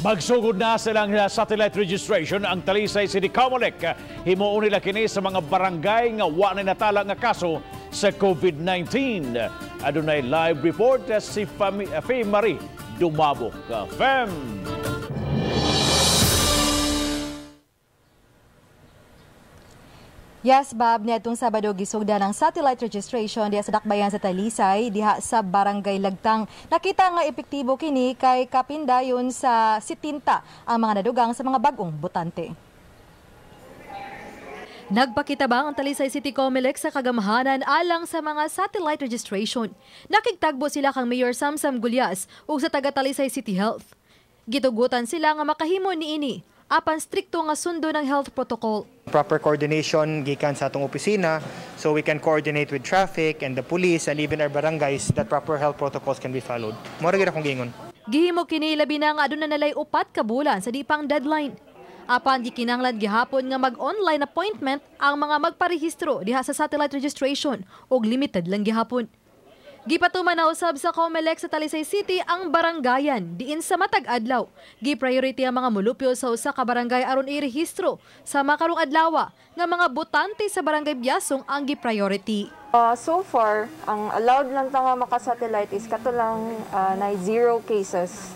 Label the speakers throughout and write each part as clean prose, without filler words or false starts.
Speaker 1: Magsugod na silang satellite registration ang Talisay City Comelec. Himuon nila kini sa mga barangay nga wa na natala nga kaso sa COVID-19. Adunay live report si Faye Marie Dumabok. Fem.
Speaker 2: Yes, Bob, niadtong Sabado gisugda ng satellite registration diha sa dakbayan sa Talisay diha sa Barangay Lagtang. Nakita nga epektibo kini kay kapindayon sa 70 ang mga nadugang sa mga bag-ong botante. Nagpakitabang ang Talisay City Comelec sa kagamahanan alang sa mga satellite registration. Nakigtagbo sila kang Mayor Samsam Gulyas ug sa taga Talisay City Health. Gitugutan sila nga makahimo niini apan strikto nga sundo ng health protocol.
Speaker 3: Proper coordination gikan sa atong opisina so we can coordinate with traffic and the police and even our barangays that proper health protocols can be followed. Mora gyud akong giingon.
Speaker 2: Gihimo kini labi na nga aduna nalay 4 ka bulan sa di pang deadline. Apan gikinahanglan gihapon nga mag-online appointment ang mga magparehistro diha sa satellite registration ug limited lang gihapon. Gipatuman na usab sa Comelec sa Talisay City ang barangayan diin sa matag adlaw. Gi-priority ang mga mulupyo sa usa ka barangay aron irehistro sa makarong adlaw nga mga botante sa barangay Biasong ang gi-priority.
Speaker 4: So far, ang allowed lang ta nga maka-satellite is katulang na 0 cases.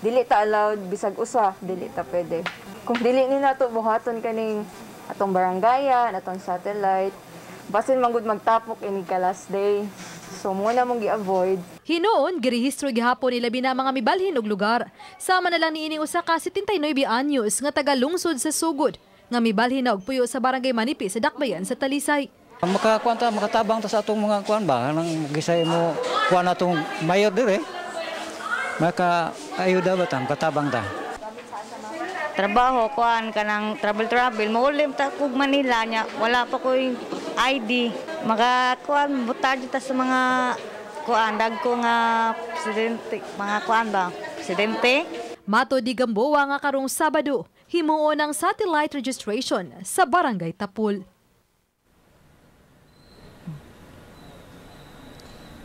Speaker 4: Dili ta allowed bisag usa, dili ta pwede. Kung dili ni nato buhaton kaning atong barangayan, atong satellite, basin manggod magtapok ini ka last day. So muna mong gi-avoid.
Speaker 2: Hinoon, girehistro gihapon ilabi na mga mibalhin og lugar. Sama na lang niining usa ka 79 anyos nga taga lungsod sa Sugod nga mibalhin na og puyo sa barangay Manipi sa dakbayan sa Talisay.
Speaker 5: Makatabang ta sa atong mga kuan ba nang gisay mo kuan atong mayor dire. Maka ayuda ba ta katabang ta.
Speaker 6: Trabaho kuan kanang travel maulim ta kog Manila nya wala pa koy ID maka kuan butad ta sa mga kuan dagko nga presidente mga kuan ba presidente.
Speaker 2: Mato di Gamboa nga karong Sabado himuon ang satellite registration sa Barangay Tapul.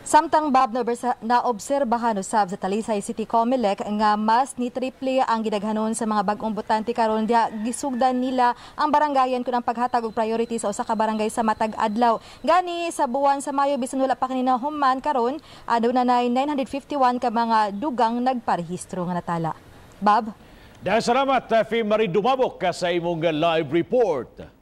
Speaker 2: Samtang Bob na obserbahan usab sa Talisay City Comelec nga mas ni triple ang gidaghanon sa mga bag-ong botante karon diha gisugdan nila ang barangayan kun ang paghatag og priority sa usa ka barangay sa matag adlaw. Gani sa buwan sa Mayo bisan wala pa kanina human karon aduna nay 951 ka mga dugang nagparehistro nga natala. Bob.
Speaker 1: Dahil salamat Faye Marie Dumabok sa imong live report.